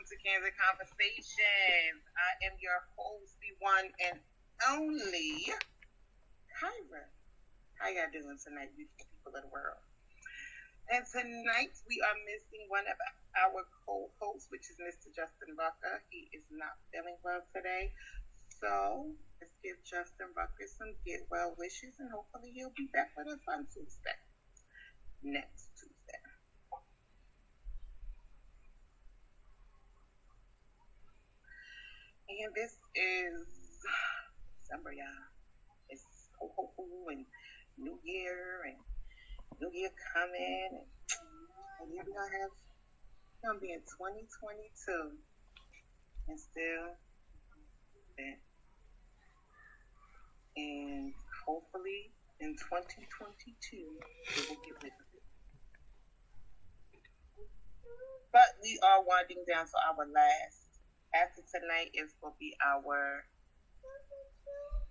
to Kandid Konversations. I am your host, the one and only Kyra. How y'all doing tonight, beautiful people of the world? And tonight we are missing one of our co-hosts, which is Mr. Justin Rucker. He is not feeling well today. So let's give Justin Rucker some get well wishes, and hopefully he'll be back with us on Tuesday. Next Tuesday. And this is December, y'all. It's hopeful and New Year coming. And here we gonna be in 2022 and still that. And hopefully in 2022 we will get rid of it. But we are winding down to our last. After tonight is will be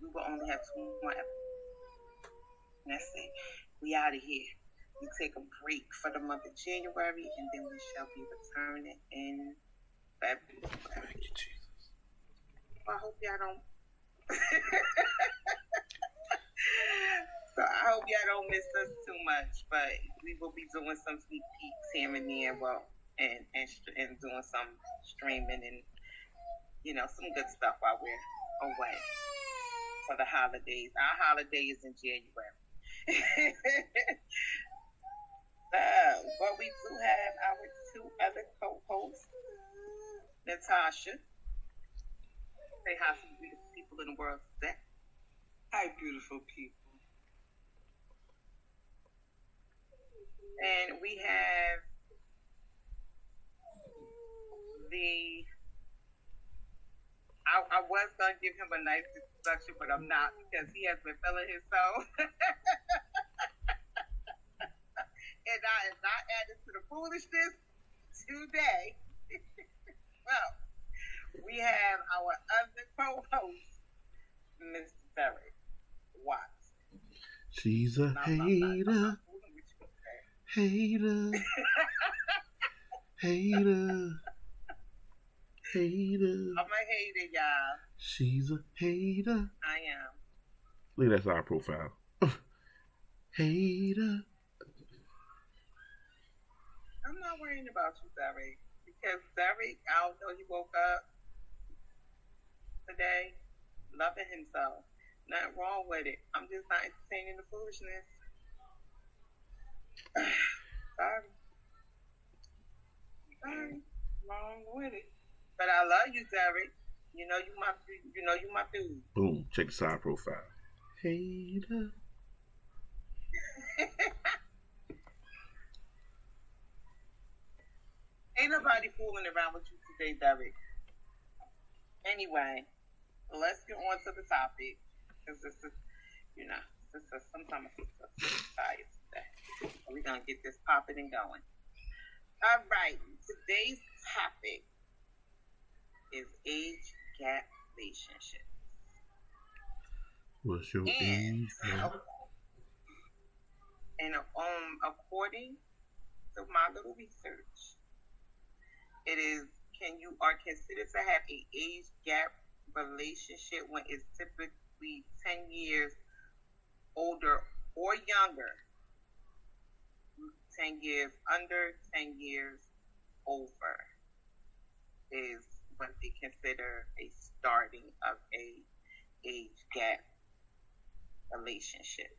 we will only have 2 more episodes. That's it. We out of here. We take a break for the month of January, and then we shall be returning in February. Thank you, Jesus. Well, I hope y'all don't. So I hope y'all don't miss us too much, but we will be doing some sneak peeks here and there, and doing some streaming and some good stuff while we're away for the holidays. Our holiday is in January. But we do have our 2 other co-hosts, Natasha. Say hi to the beautiful people in the world today. Hi, beautiful people. And we have I was going to give him a nice introduction, but I'm not, because he has been feeling his soul. And I am not adding to the foolishness today. Well, we have our other co-host, Mr. Derek Watts. She's a hater. Hater. Hater. Hater. I'm a hater, y'all. She's a hater. I am. Look at that side profile. Hater. I'm not worrying about you, Derek. Because Derek, I don't know, he woke up today loving himself. Nothing wrong with it. I'm just not entertaining the foolishness. Sorry. Wrong with it. But I love you, Derek. You know you my dude. Boom. Check the side profile. Hater. Ain't nobody fooling around with you today, Derek. Anyway, let's get on to the topic. Because this is, sometimes I'm tired today. We're going to get this popping and going. All right. Today's topic is age gap relationships. What's your age? And according to my little research, you are considered to have an age gap relationship when it's typically 10 years older or younger, 10 years under, 10 years over is what they consider a starting of a age gap relationship.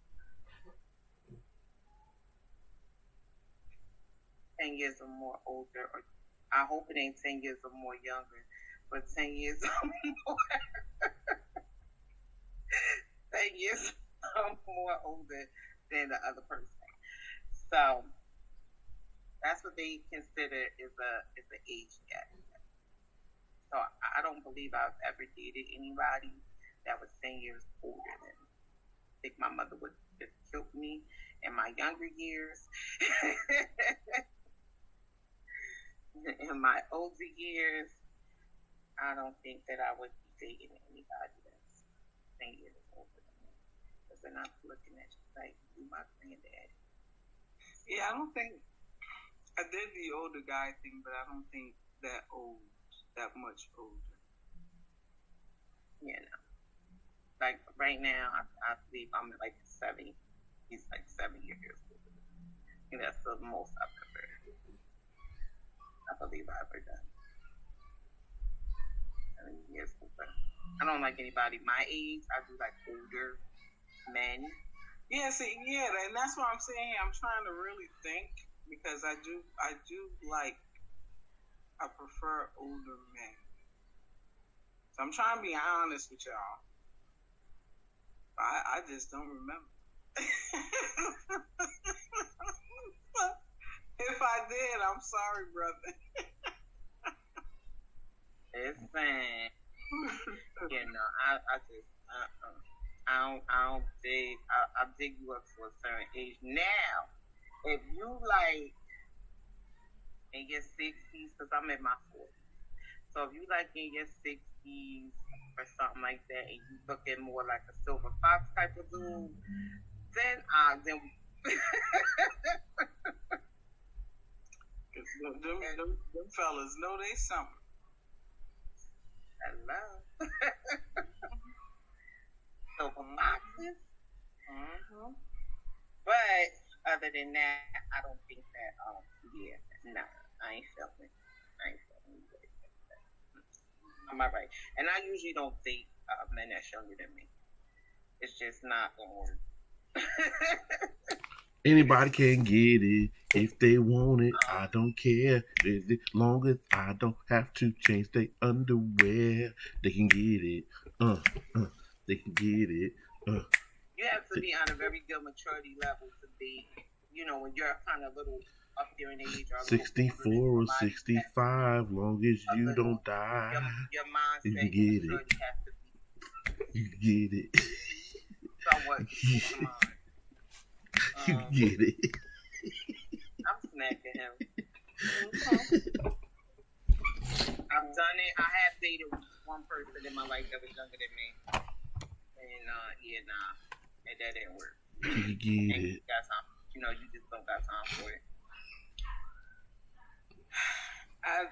10 years or more older, or I hope it ain't 10 years or more younger, but 10 years or more 10 years or more older than the other person. So that's what they consider is a age gap. So I don't believe I've ever dated anybody that was 10 years older than me. I think my mother would have killed me in my younger years. In my older years, I don't think that I would be dating anybody that's 10 years older than me. Because they're not looking at you like, you my granddaddy. Yeah, I don't think I did the older guy thing, but I don't think that old that much older. You know, like right now, I believe I'm like 70. He's like 7 years old. And that's the most I've ever, I believe I've ever done. 7 years older. I don't like anybody my age. I do like older men. Yeah, see, yeah, and that's what I'm saying. I'm trying to really think because I do like, I prefer older men. So I'm trying to be honest with y'all. I just don't remember. If I did, I'm sorry, brother. Listen, you know, I just, I don't dig. I dig you up to a certain age. Now, if you like in your 60s, because I'm in my 40s, so if you like in your 60s or something like that, and you looking more like a silver fox type of dude, then we. Them fellas know they something. Hello. Silver foxes. Mm-hmm. But other than that, I don't think that. Yeah, nah, I ain't feeling it. Am I right? And I usually don't date men that's younger than me. It's just not gonna work. Anybody can get it if they want it. I don't care as long as I don't have to change their underwear. They can get it. They can get it. You have to be on a very good maturity level to be, you know, when you're kind of little up there in age. Or 64 or 65, long as you don't die. Your mindset, you can get it. Has to be. You can get it. Somewhat. Come on. You can get it. I'm smacking him. I've done it. I have dated one person in my life that was younger than me. And and that didn't work. You get and it. You know, you just don't got time for it. I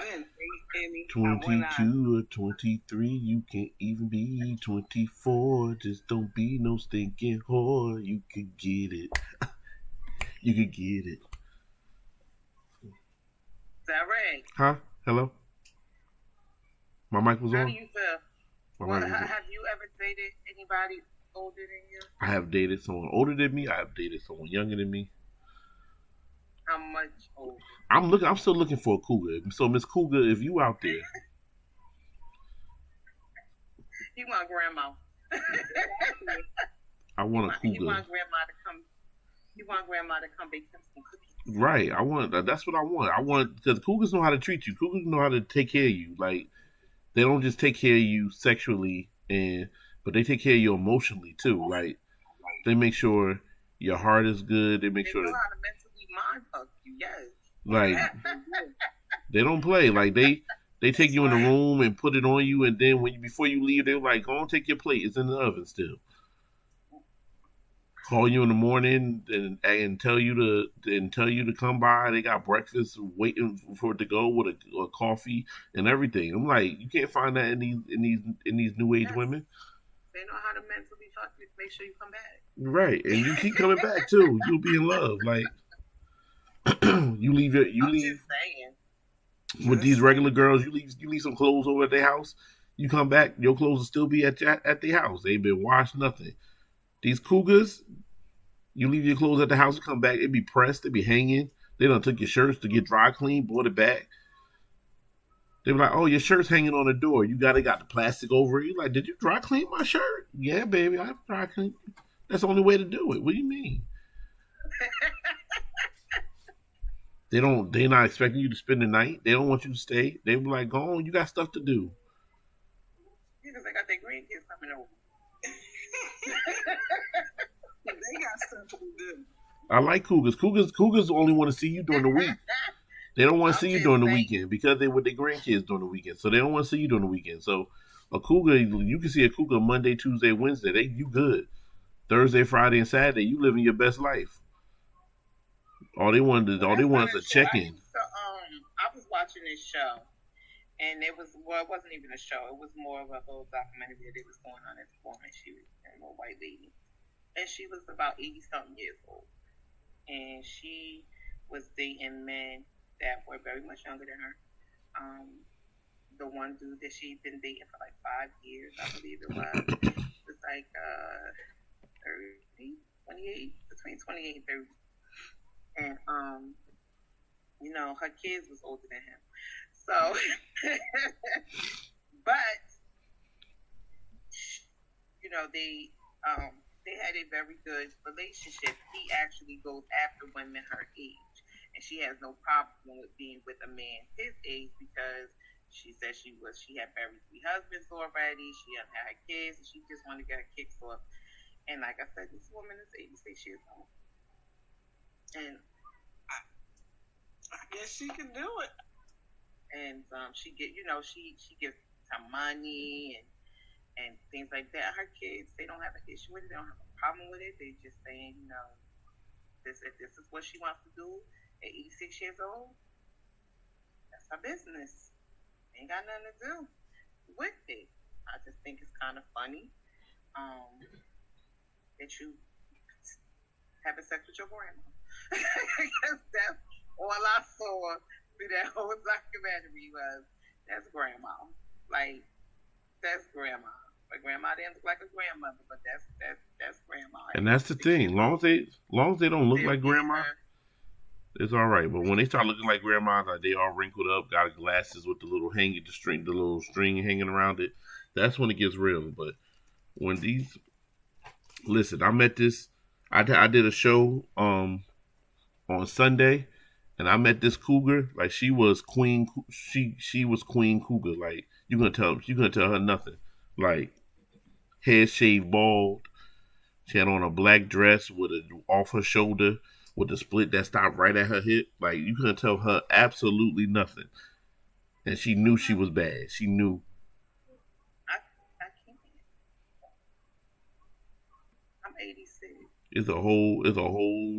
didn't date any. 22 or 23, you can't even be 24. Just don't be no stinking whore. You can get it. You can get it. Is that right? Huh? Hello? My mic was on? How do you feel? Well, have you ever dated anybody older than you? I have dated someone older than me. I have dated someone younger than me. How much older? I'm still looking for a cougar. So Miss Cougar, if you out there, you want grandma. I want a cougar. You want grandma to come bake some cookies. Right. That's what I want. Because cougars know how to treat you. Cougars know how to take care of you. Like, they don't just take care of you sexually, but they take care of you emotionally too. Like, they make sure your heart is good. They make sure know how to mentally mind fuck you. Yes. Like, they don't play. Like, they take you in the room and put it on you, and then before you leave, they're like, "Go on, take your plate. It's in the oven still." Call you in the morning and tell you to come by. They got breakfast waiting for it to go with a coffee and everything. I'm like, you can't find that in these new age women. They know how to mentally fuck you. Make sure you come back. Right, and you keep coming back too. You'll be in love. Like, you leave. I'm just saying. With these regular girls, you leave some clothes over at their house. You come back, your clothes will still be at their house. They've been washed, nothing. These cougars, you leave your clothes at the house, you come back, it be pressed, it be hanging. They done took your shirts to get dry clean, brought it back. They were like, "Oh, your shirt's hanging on the door. You got the plastic over it." You like, "Did you dry clean my shirt?" "Yeah, baby, I dry clean." That's the only way to do it. What do you mean? They're not expecting you to spend the night. They don't want you to stay. They were like, "Go on, you got stuff to do." Because they got their grandkids coming over. They got stuff to do. I like cougars. Cougars only want to see you during the week. They don't want to see you during the weekend because they're with their grandkids during the weekend. So they don't want to see you during the weekend. So a cougar, you can see a cougar Monday, Tuesday, Wednesday. You good. Thursday, Friday, and Saturday, you living your best life. All they want is a check-in. I was watching this show, And it wasn't even a show. It was more of a little documentary that it was going on at the woman. She was a little white lady, and she was about 80-something years old, and she was dating men that were very much younger than her. The one dude that she'd been dating for like 5 years, I believe it was like 30, 28, between 28 and 30. And her kids was older than him. So, but they had a very good relationship. He actually goes after women her age, and she has no problem with being with a man his age because she said she had married 3 husbands already. She had had kids, and she just wanted to get her kicks off. And like I said, this woman is 86 years old, and I guess she can do it. And she gives her money and things like that. Her kids, they don't have an issue with it. They don't have a problem with it. They just saying, if this is what she wants to do at 86 years old, that's her business. Ain't got nothing to do with it. I just think it's kind of funny that you having sex with your grandma. Because that's all I saw through that whole documentary was that's grandma. Like, that's grandma. But grandma didn't look like a grandmother, but that's grandma. And that's the thing. Long as they don't look like grandma, it's all right. But when they start looking like grandma, like they all wrinkled up, got glasses with the little string hanging around it, that's when it gets real. But when listen, I met this. I did a show on Sunday, and I met this cougar. Like she was queen. She was queen cougar. Like you gonna tell her nothing. Like head shaved bald. She had on a black dress with a off her shoulder with a split that stopped right at her hip. Like you couldn't tell her absolutely nothing. And she knew she was bad. She knew. I can't. I'm 86. It's a whole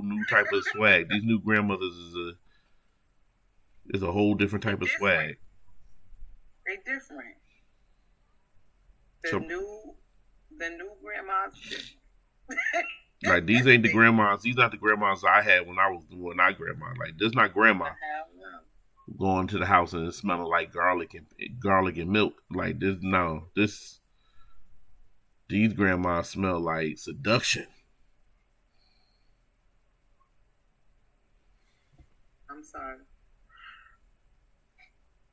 new type of swag. These new grandmothers is a whole different type of swag. They different. The new grandmas. Like these ain't the grandmas. These not the grandmas I had when I grandma. Like this not grandma going to the house and smelling like garlic and milk. Like this no. These grandmas smell like seduction. I'm sorry.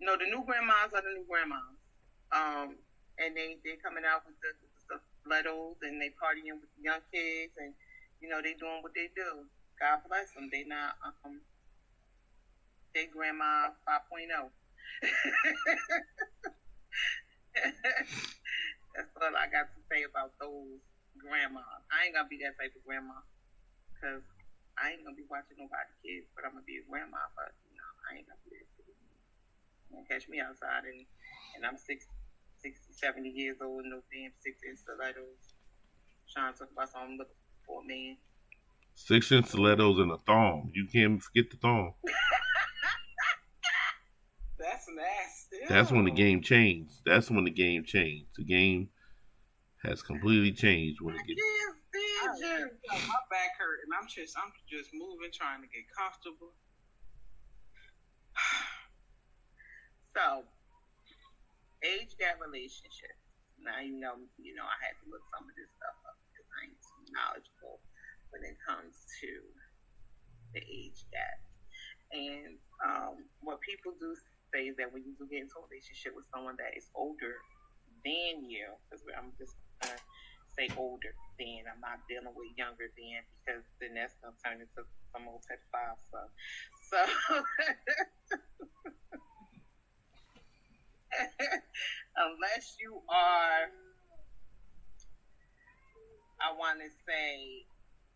No, the new grandmas are the new grandmas. And they coming out with the stilettos and they partying with the young kids and they doing what they do. God bless them. They not they grandma 5.0. That's all I got to say about those grandmas. I ain't gonna be that type of grandma because I ain't gonna be watching nobody's kids, but I'm gonna be a grandma. But I ain't gonna be that. You catch me outside and I'm 60, 70 years old, no damn 6-inch stilettos. Trying to talk about something looking for a man. 6-inch stilettos and a thong. You can't forget the thong. That's nasty. That's when the game changed. The game has completely changed when it gets. My back hurt, and I'm just moving, trying to get comfortable. So, age gap relationship. Now I had to look some of this stuff up because I ain't too knowledgeable when it comes to the age gap. And what people do say is that when you do get into a relationship with someone that is older than you, because I'm just gonna say older than, I'm not dealing with younger than, because then that's gonna turn into some old pedophile stuff. So unless you are, I want to say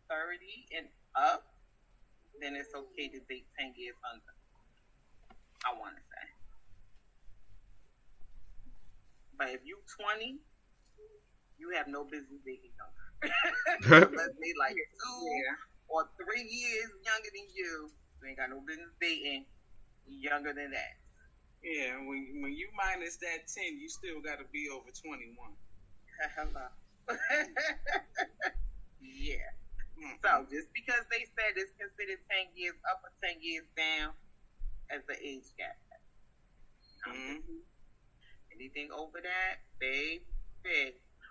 30 and up, then it's okay to date 10 years under. I want to say. But if you 20, you have no business dating younger. Unless they like 2 or 3 years younger than you, you ain't got no business dating younger than that. Yeah, when you minus that 10, you still got to be over 21. Hello. Yeah. So just because they said it's considered 10 years up or 10 years down as the age gap. Anything over that, baby.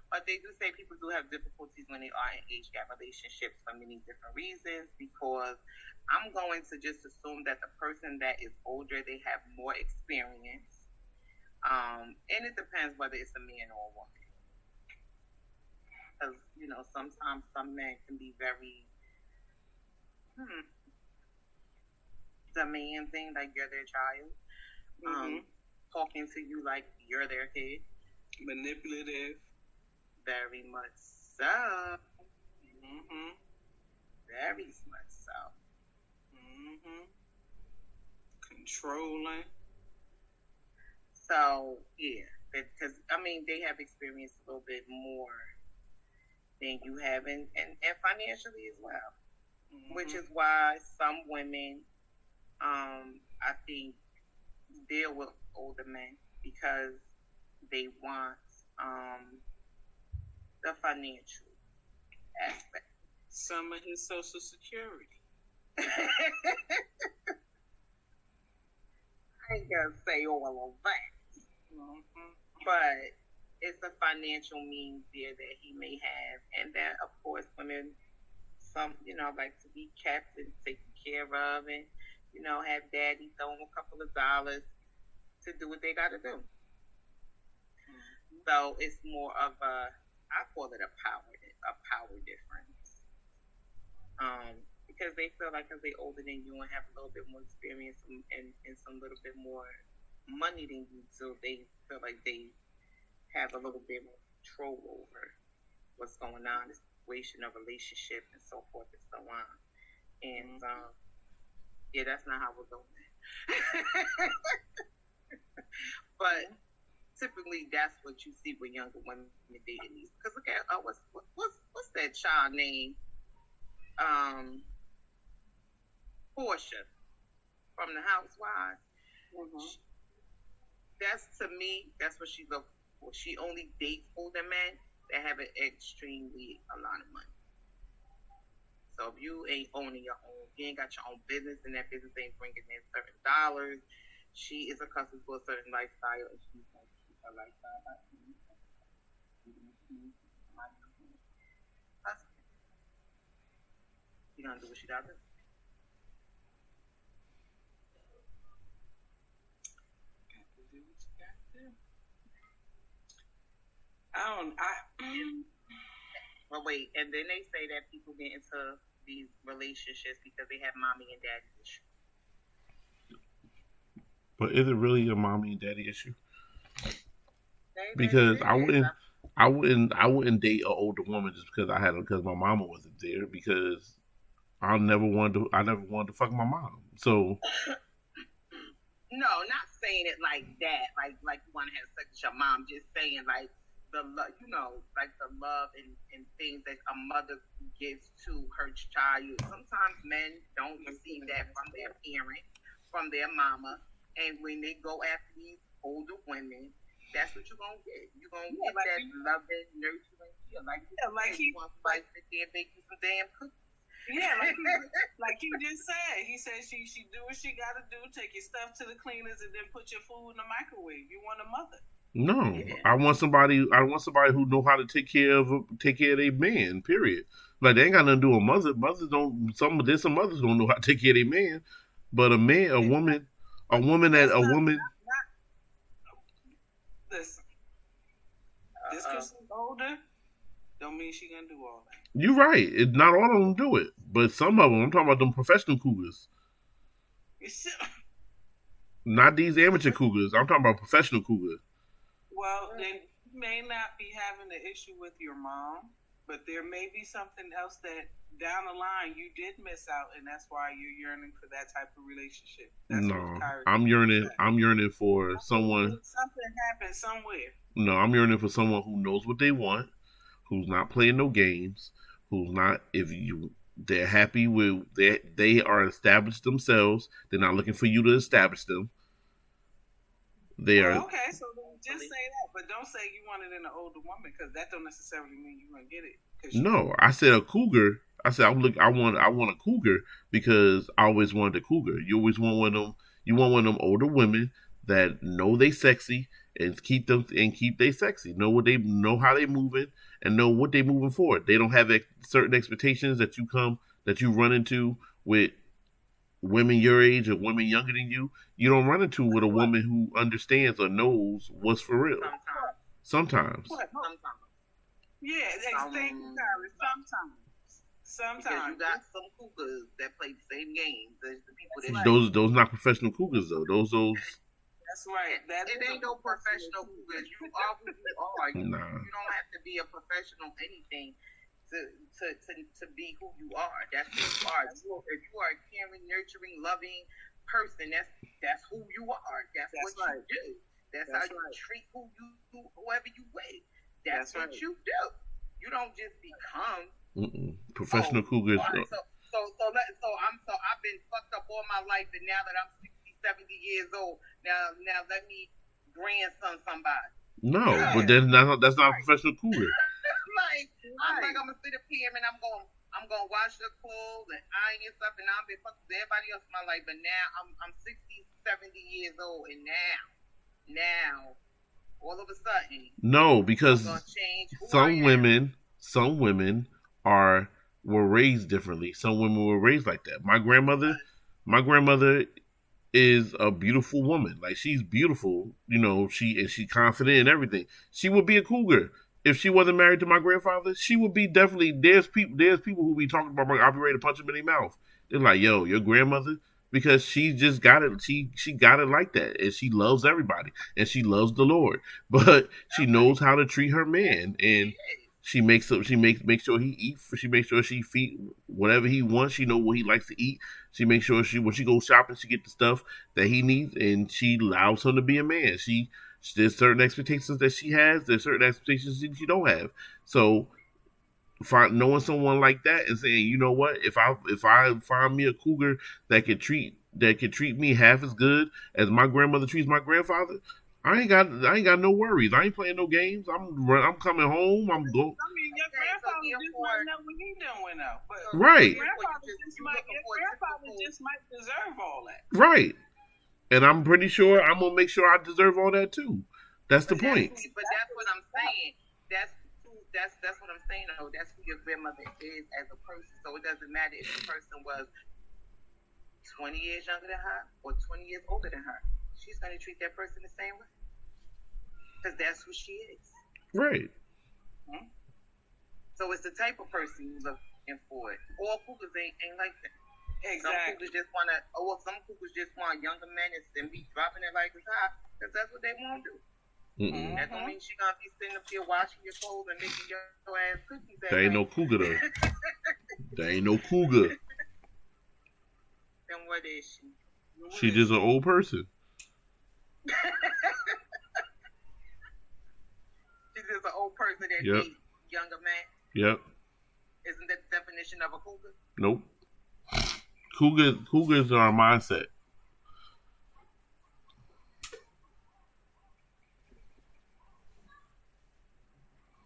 But they do say people do have difficulties when they are in age gap relationships for many different reasons, because I'm going to just assume that the person that is older, they have more experience. And it depends whether it's a man or a woman. Because, sometimes some men can be very demanding, like you're their child. Talking to you like you're their kid. Manipulative. Very much so. Very much so. Controlling. So, yeah. Because, they have experienced a little bit more than you have, and financially as well. Which is why some women, I think, deal with older men because they want the financial aspect. Some of his Social Security. I ain't gonna say all of that, but it's a financial means there that he may have, and that, of course, women, some like to be kept and taken care of, and have daddy throw them a couple of dollars to do what they got to do. So it's more of I call it a power difference. Because they feel like as they older than you and have a little bit more experience and some little bit more money than you, so they feel like they have a little bit more control over what's going on, the situation, a relationship, and so forth and so on. And yeah, that's not how we're going. But typically, that's what you see with younger women dating these. Because look at what's that child name? Portia from the Housewives. That's, to me, that's what she looks for. She only dates older men that have a lot of money. So if you ain't owning your own, you ain't got your own business, and that business ain't bringing in certain dollars, she is accustomed to a certain lifestyle, and she's going to keep her lifestyle by she gonna do what she got to do. But wait, and then they say that people get into these relationships because they have mommy and daddy issues. But is it really a mommy and daddy issue? Because I wouldn't date an older woman just because because my mama wasn't there, because I never wanted to fuck my mom. So no, not saying it like that, like you want to have sex with your mom. Just saying like the love, like the love and things that a mother gives to her child. Sometimes men don't receive that from their parent, from their mama, and when they go after these older women, that's what you're gonna get. You're gonna get that loving, nurturing feel. Like he wants to sit there and bake you some damn cookies. Yeah, like you just said. He said she do what she gotta do, take your stuff to the cleaners, and then put your food in the microwave. You want a mother. No, yeah. I want somebody who know how to take care of their man. Period. Like, they ain't got nothing to do with mothers. There's some mothers don't know how to take care of their man, but a woman. Listen, just because she's older, don't mean she gonna do all that. You're right. Not all of them do it, but some of them. I'm talking about them professional cougars. Not these amateur cougars. I'm talking about professional cougars. Well, then you may not be having the issue with your mom, but there may be something else that down the line you did miss out, and that's why you're yearning for that type of relationship. I'm yearning for someone. Something happened somewhere. No, I'm yearning for someone who knows what they want, who's not playing no games, who's not. They're happy with they are established themselves. They're not looking for you to establish them. They are. Okay, so then just say that, but don't say you want it in an older woman because that don't necessarily mean you're gonna get it. No, I said a cougar. I said I want a cougar because I always wanted a cougar. You always want one of them. You want one of them older women that know they sexy and keep they sexy. Know how they moving and know what they moving for. They don't have certain expectations that you run into with women your age or women younger than you. You don't run into with a woman who understands or knows what's for real. Sometimes. Yeah, sometimes. Because you got some cougars that play the same games as the people that those not professional cougars though. Those. That's right. It ain't no professional cougars. You are who you are. Nah. You don't have to be a professional anything to be who you are. That's who you are. If you are a caring, nurturing, loving person, that's who you are. That's what you do. That's how you treat whoever you with. That's what you do. You don't just become professional cougars. So I've been fucked up all my life, and now that I'm 60, 70 years old, now let me grandson somebody. No, but that's not a professional cougar. I'm gonna sit up here and I'm gonna wash the clothes and iron and stuff, and I've been fucked with everybody else in my life, but now I'm 60, 70 years old, and now all of a sudden no, because some women were raised differently. Some women were raised like that. My grandmother is a beautiful woman. Like, she's beautiful, she's confident in everything. She would be a cougar if she wasn't married to my grandfather. She would be definitely. There's people who be talking about, I'll be ready to punch them in their mouth. They're like, yo, your grandmother, because she just got it. She got it like that, and she loves everybody, and she loves the Lord, but she knows how to treat her man, and she makes sure he eats. She makes sure she feed whatever he wants. She know what he likes to eat. She makes sure when she goes shopping, she get the stuff that he needs, and she allows him to be a man. There's certain expectations that she has. There's certain expectations she don't have. So, knowing someone like that and saying, you know what, if I find me a cougar that could treat me half as good as my grandmother treats my grandfather, I ain't got no worries. I ain't playing no games. I'm coming home. I'm going. I mean, your grandfather just might know what he doing now. Right. Your grandfather just might deserve all that. Right. And I'm pretty sure I'm gonna make sure I deserve all that too. That's the point. But that's what I'm saying. That's what I'm saying. Though, that's who your grandmother is as a person. So it doesn't matter if the person was 20 years younger than her or 20 years older than her. She's going to treat that person the same way. Because that's who she is. Right. So it's the type of person you're looking for. All cougars ain't like that. Exactly. Some cougars just want younger men and be dropping it like it's hot because that's what they want to do. That don't mean she's going to be sitting up here washing your clothes and making your ass cookies. That ain't no cougar though. That ain't no cougar. Then what is she? She's just an old person. She's just an old person that needs younger man. Yep. Isn't that the definition of a cougar? Nope. Cougars are a mindset.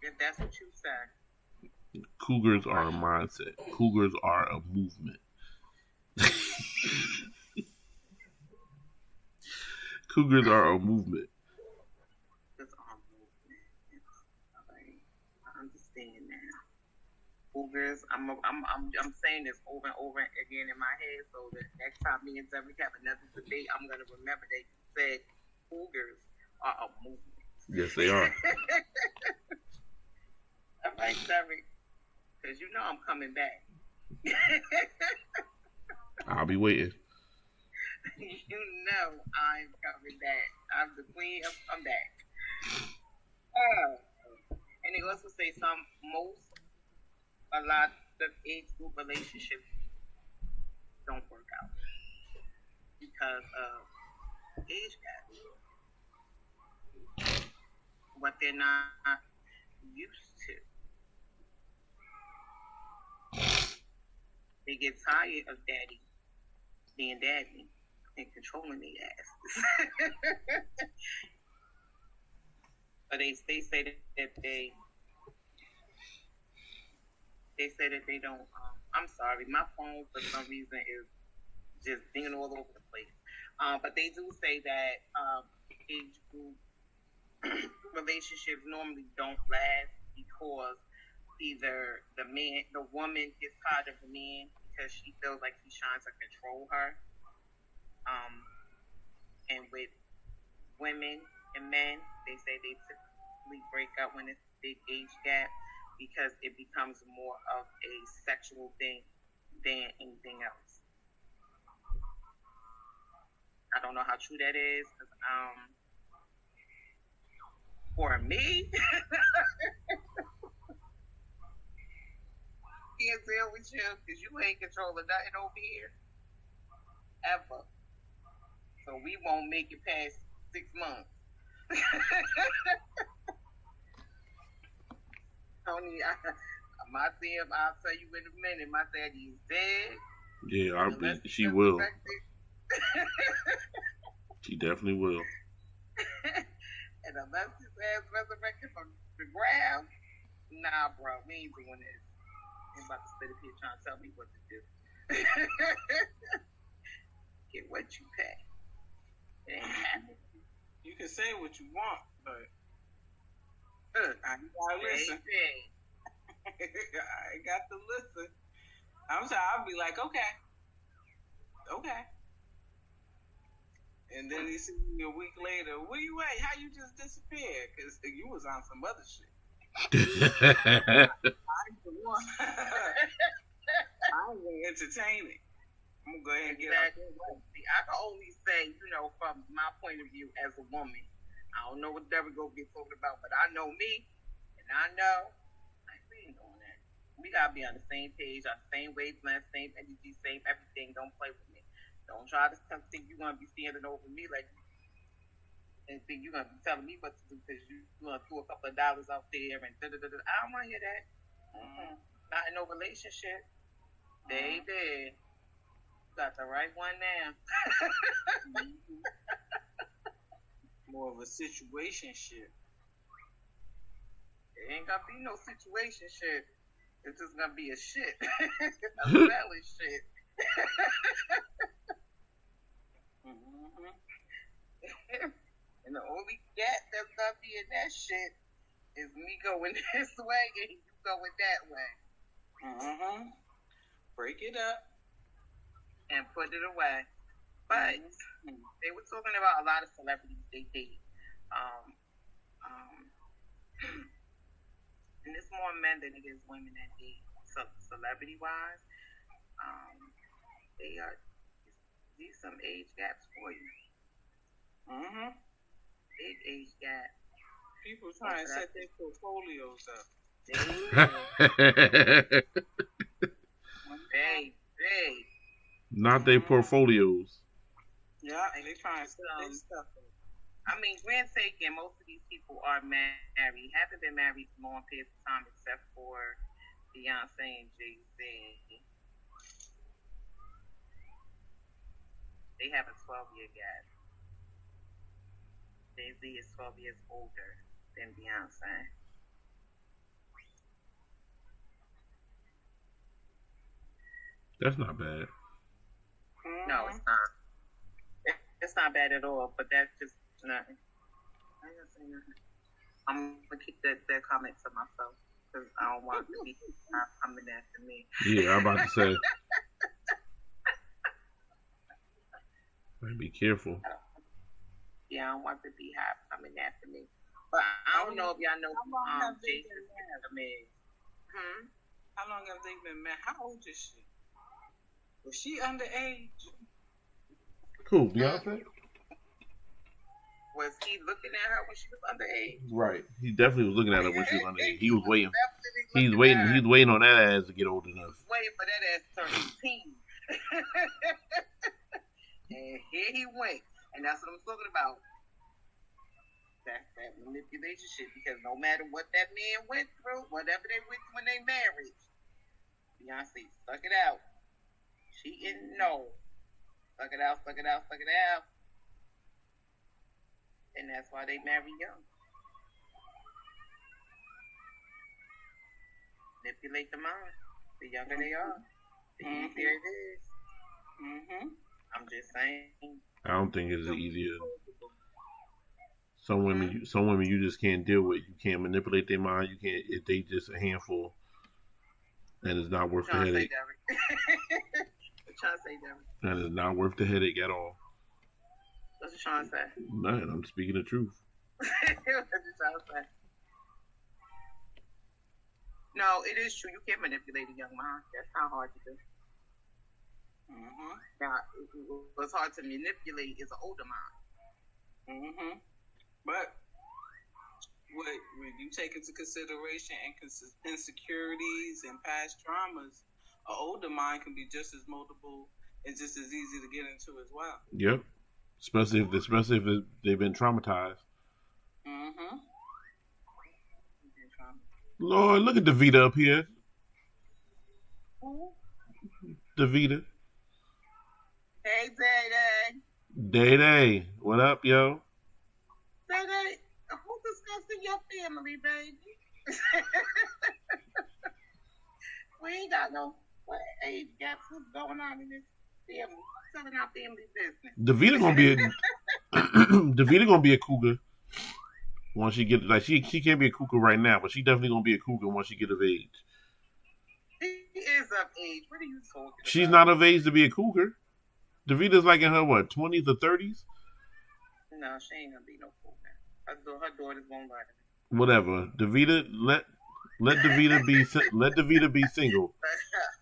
If that's what you say. Cougars are a mindset. Cougars are a movement. Cougars are a movement. It's our movement. Okay. I understand now. Cougars. I'm saying this over and over again in my head, so that next time me and Derek have another debate, I'm gonna remember that you said cougars are a movement. Yes, they are. All right, Derek, because you know I'm coming back. I'll be waiting. You know I'm coming back. I'm the queen of comeback. And they also say a lot of age group relationships don't work out because of age gap. What they're not used to. They get tired of daddy being daddy. and controlling the ass. But they say that they say that they don't. I'm sorry, my phone for some reason is just dinging all over the place. But they do say that age group relationships normally don't last because either the woman gets tired of the man because she feels like he's trying to control her. And with women and men, they say they typically break up when it's a big age gap because it becomes more of a sexual thing than anything else. I don't know how true that is. For me, can't deal with you because you ain't controlling nothing over here ever. So we won't make it past 6 months. Tony, my damn, I'll tell you in a minute. My daddy is dead. Yeah, she will. She definitely will. And unless his ass resurrected from the ground, nah, bro, we ain't doing this. I'm about to sit up here trying to tell me what to do. Get what you pay. It ain't happening. You can say what you want, but I gotta listen. I got to listen. I'm sorry, I'll be like, okay. And then he see me a week later. Where you at? How you just disappeared? Because you was on some other shit. I ain't gonna entertain it. I'm gonna go ahead and get out there. I can only say, from my point of view as a woman, I don't know what Derek gonna get talking about, but I know me, and I know we ain't doing that. We gotta be on the same page, on the same wavelength, same energy, same everything. Don't play with me. Don't try to think you're gonna be standing over me and think you're gonna be telling me what to do because you're gonna throw a couple of dollars out there and da-da-da-da. I don't want to hear that. Not in no relationship. Baby, you got the right one now. More of a situationship. It ain't gonna be no situationship. It's just gonna be a shit. A valid shit. And the only gap that's gonna be in that shit is me going this way and you going that way. Break it up and put it away. But they were talking about a lot of celebrities they date. And it's more men than it is women that date. So celebrity wise, these some age gaps for you. Big age gap. People trying to set their portfolios up. Hey. Not their portfolios. Yeah, they trying to set their stuff up. I mean, grand taken, most of these people are married, haven't been married for long periods of time except for Beyonce and Jay-Z. They have a 12-year gap. Jay-Z is 12 years older than Beyonce. That's not bad. No, it's not. It's not bad at all, but that's just nothing. I ain't gonna say nothing. I'm gonna keep that comment to myself because I don't want to be coming after me. Yeah, I'm about to say. Be careful. Yeah, I don't want to be coming after me. But I don't know if y'all know Jason Statham. How long have they been married? How old is she? Was she underage? Cool, Beyonce? Was he looking at her when she was underage? Right. He definitely was looking at her when she was underage. He was waiting. He's waiting on that ass to get old enough. Waiting for that ass to turn 18. And here he went. And that's what I'm talking about. That's that manipulation shit. Because no matter what that man went through, whatever they went through when they married, Beyonce stuck it out. She didn't know. Suck it out, suck it out, suck it out. And that's why they marry young. Manipulate the mind. The younger they are, the easier it is. I'm just saying. I don't think it's easier. Some women, you just can't deal with. You can't manipulate their mind. You can't if they just a handful, and it's not worth the headache. Trying to say, Derek. And it's not worth the headache at all. What's you trying to say? Man, I'm speaking the truth. What's you trying to say? No, it is true. You can't manipulate a young mind. That's not hard to do. Now, what's hard to manipulate is an older mind. But when you take into consideration insecurities and past traumas, an older mind can be just as moldable and just as easy to get into as well. Yep. Especially if they've been traumatized. Lord, look at Davita up here. Davita. Hey, Day. Day. What up, yo? Day, who's discussing your family, baby? We ain't got no age gaps. What's going on in this family? Telling our family business. Davita gonna be a cougar once she get she can't be a cougar right now, but she definitely gonna be a cougar once she get of age. She is of age. What are you talking about? She's not of age to be a cougar. Davita's like in her 20s or 30s. No, she ain't gonna be no cougar. Her daughter's gonna lie to me. Whatever. Davita, let Davita be single.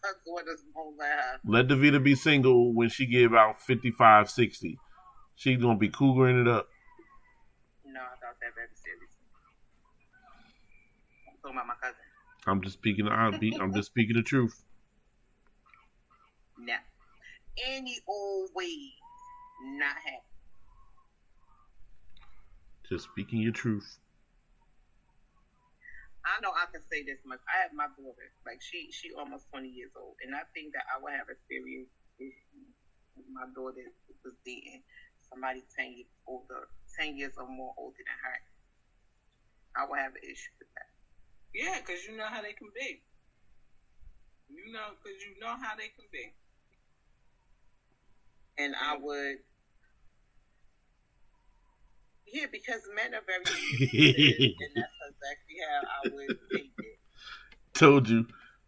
Her daughter's gonna lie. Let Davita be single when she get about 55, 60. She's gonna be cougaring it up. No, I thought that very seriously. I'm talking about my cousin. I'm just speaking the truth. No. Any old way, not happy. Just speaking your truth. I know I can say this much. I have my daughter, like she almost 20 years old, and I think that I would have a serious issue if my daughter was dating somebody 10 years or more older than her. I would have an issue with that. Yeah, because you know how they can be. You know how they can be. And I would, yeah, because men are very sensitive, and that's exactly how I would take it. Told you.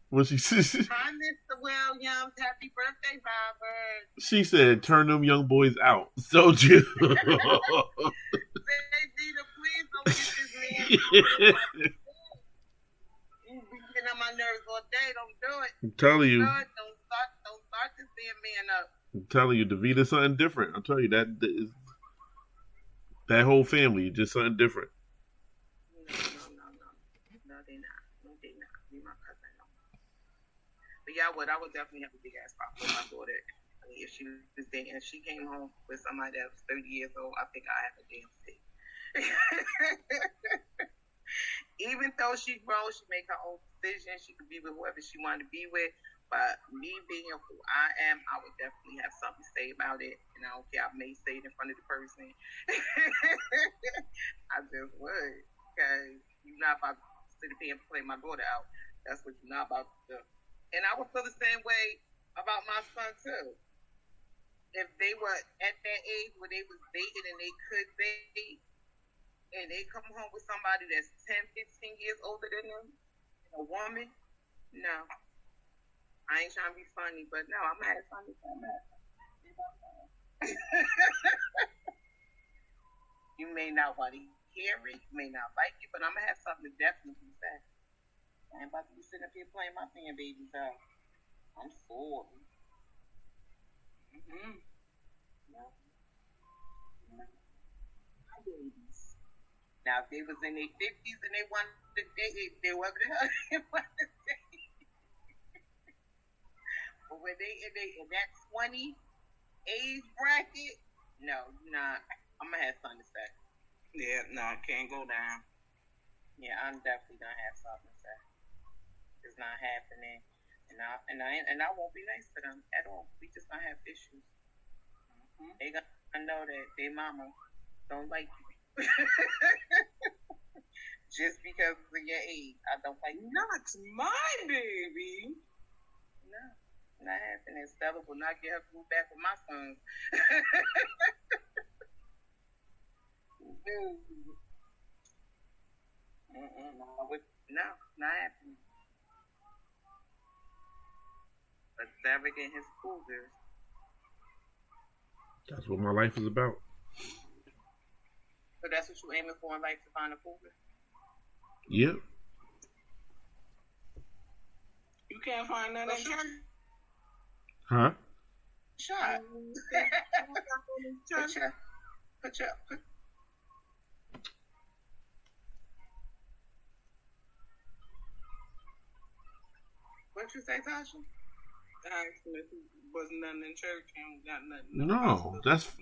What she said? Hi, Mr. Williams. Happy birthday, Robert. She said, "Turn them young boys out." Told you. Say, Dita, please don't get this man. You be getting on my nerves all day. Don't do it. I'm telling you. Don't start this damn man up. I'm telling you, Davita's something different. I'm telling you that whole family is just something different. No, they not. No, they not. Me, my cousin, no. But yeah, I would definitely have a big ass problem with my daughter. I mean, if she was dating, if she came home with somebody that was 30 years old, I think I have a damn fit. Even though she grows, she make her own decisions. She could be with whoever she wanted to be with. But me being who I am, I would definitely have something to say about it. And I don't care, I may say it in front of the person. I just would. Because you're not about to sit here and play my daughter out. That's what you're not about to do. And I would feel the same way about my son, too. If they were at that age where they was dating and they could date, and they come home with somebody that's 10, 15 years older than them, a woman, no. I ain't trying to be funny, but no, I'm gonna have fun with that. You may not want to hear it, you may not like it, but I'm gonna have something to definitely say. I ain't about to be sitting up here playing my fan babies out. I'm sorry. No. My babies. Now, if they was in their 50s and they wanted to date, they were the hell they wanted to date. But when they in that 20 age bracket, no, not. I'm gonna have something to say. Yeah, no, I can't go down. Yeah, I'm definitely gonna have something to say. It's not happening, and I won't be nice to them at all. We just gonna have issues. They gonna know that their mama don't like you. Just because of your age, I don't like you. Not my baby. No, not happening. Stella will not get her food back with my sons. No, not happening. But Derek and his cougars. That's what my life is about. So that's what you're aiming for in life, to find a cougar? Yep. You can't find none in church? Huh? Shut. Put your. What you say, Tasha? Wasn't nothing in church and got nothing. No, that's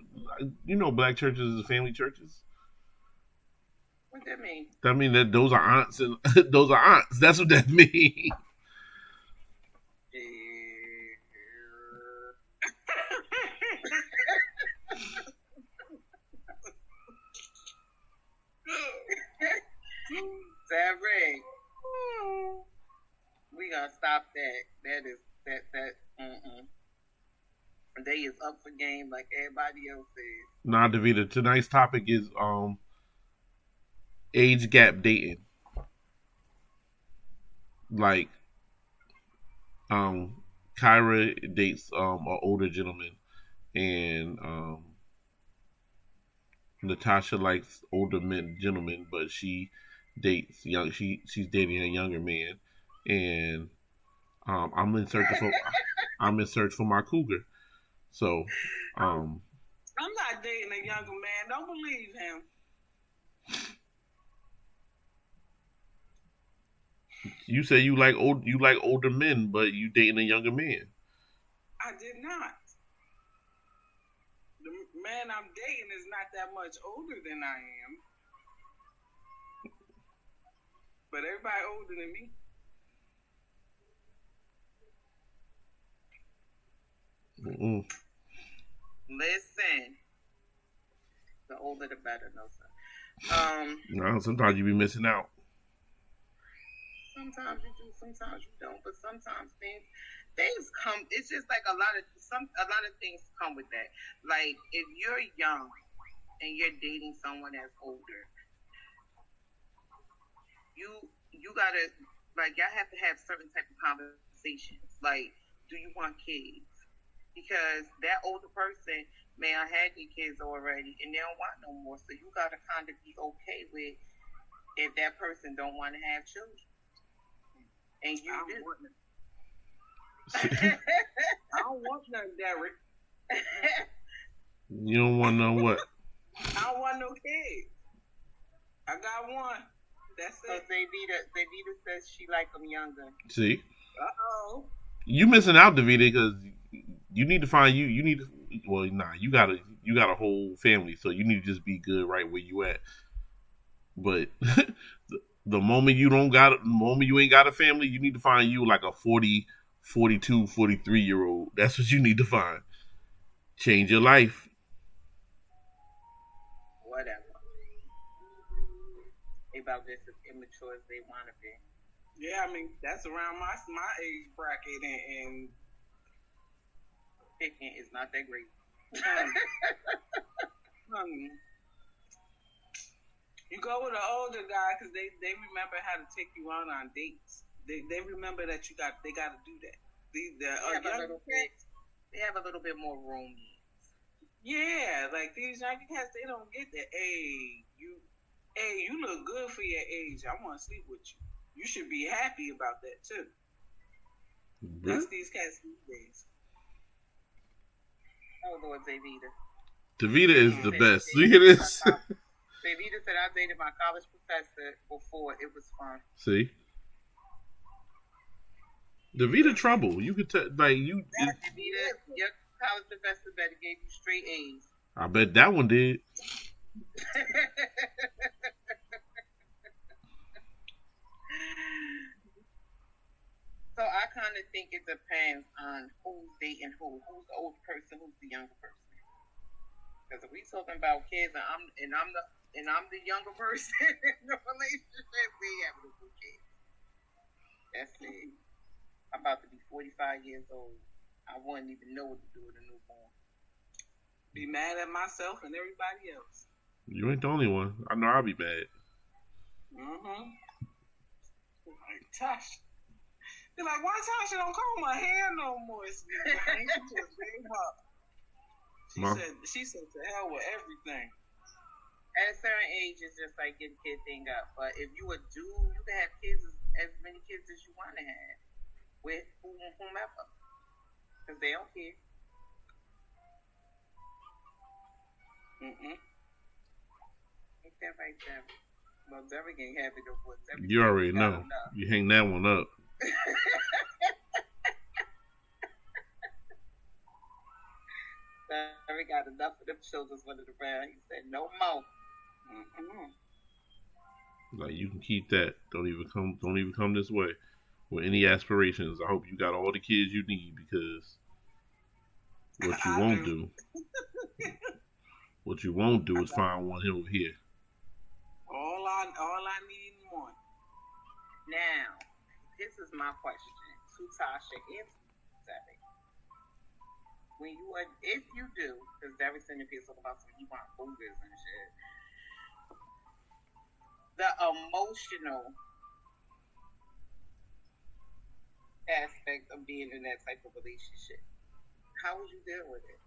black churches is family churches. What that mean? That mean that those are aunts and those are aunts. That's what that means. Derek, we gonna stop that. That is that. They is up for game like everybody else is. Nah, Davida. Tonight's topic is age gap dating. Like, Kyra dates an older gentleman, and Natasha likes older gentlemen, but she dates young. She's dating a younger man, and I'm in search for my cougar. So, I'm not dating a younger man. Don't believe him. You say you like older men, but you dating a younger man. I did not. The man I'm dating is not that much older than I am. But everybody older than me. Mm-mm. Listen. The older the better, no sir. No, sometimes you be missing out. Sometimes you do, sometimes you don't. But sometimes things come. It's just like a lot of things come with that. Like if you're young and you're dating someone that's older, you gotta y'all have to have certain type of conversations. Like, do you want kids? Because that older person may have had their kids already and they don't want no more. So you gotta kind of be okay with if that person don't want to have children. And you do. I don't want none, Derek. You don't want no what? I don't want no kids. I got one. That's it. So Davida says she like them younger. See? Uh-oh. You missing out, Davida, because you need to find you need to. Well, nah, you got a whole family, so you need to just be good right where you at. But the moment you ain't got a family, you need to find you like a 40, 42, 43-year-old. That's what you need to find. Change your life. Whatever. They about just as immature as they want to be. Yeah, I mean, that's around my age bracket, and picking is not that great. You go with an older guy because they remember how to take you on dates. They remember that they got to do that. They have a little bit more room. Yeah, like these younger cats, they don't get that. Hey, you look good for your age. I want to sleep with you. You should be happy about that too. Mm-hmm. That's these cats these days. Oh Lord, Davida. Davida is the best. You hear this? Davida said I dated my college professor before. It was fun. See? Davida trouble. You could tell, like you. Yeah, Davida, your college professor better gave you straight A's. I bet that one did. So I kind of think it depends on who's dating who. Who's the old person? Who's the younger person? Because if we talking about kids, and I'm the younger person in the relationship, we having a good kid. That's it. I'm about to be 45 years old. I wouldn't even know what to do with a newborn. Be mad at myself and everybody else. You ain't the only one. I know I'll be mad. Like, Tasha. They're like, why Tasha don't comb my hair no more? She just gave up. She said to hell with everything. At a certain age, it's just like getting kid thing up. But if you a dude, you can have kids, as many kids as you want to have with whomever, because they don't care. Ain't that right, Debbie? Well, Debbie can't have it over. You already know. You hang that one up. Debbie got enough of them children running around. He said, no more. Like, you can keep that. Don't even come this way with any aspirations. I hope you got all the kids you need, because what you won't do is find one over here. All I need and want. Now, this is my question to Tasha and Debbie. If you do, because Debbie's sending people talking about some you want boogers and shit. The emotional aspect of being in that type of relationship. How would you deal with it?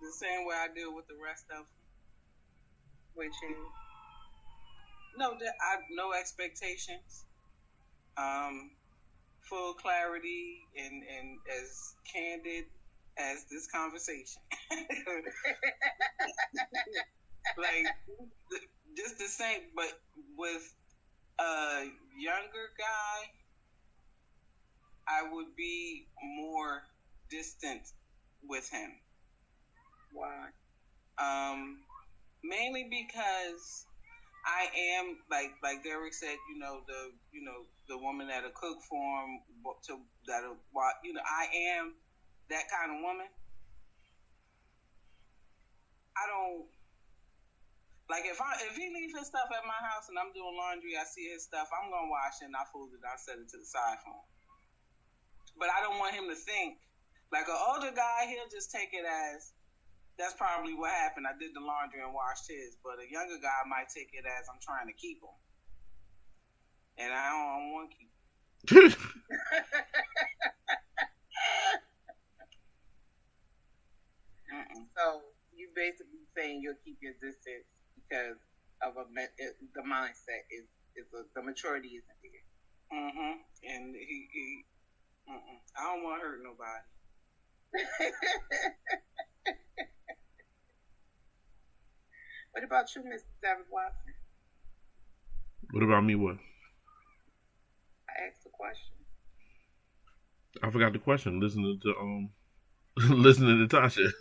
The same way I deal with the rest of them. Which is? No expectations. Full clarity and as candid as this conversation. Like, just the same, but with a younger guy, I would be more distant with him. Why? Mainly because I am like Derek said, the woman that'll cook for him, I am that kind of woman. I don't like if he leaves his stuff at my house and I'm doing laundry, I see his stuff, I'm gonna wash it and I fold it, I set it to the side for him. But I don't want him to think like an older guy. He'll just take it as that's probably what happened. I did the laundry and washed his. But a younger guy might take it as I'm trying to keep him. And I don't want to keep him. So you basically saying you'll keep your distance because of the mindset is the maturity isn't there. And he I don't want to hurt nobody. What about you, Mr. David Watson? What about me? What? I asked the question. I forgot the question. Listening to Tasha.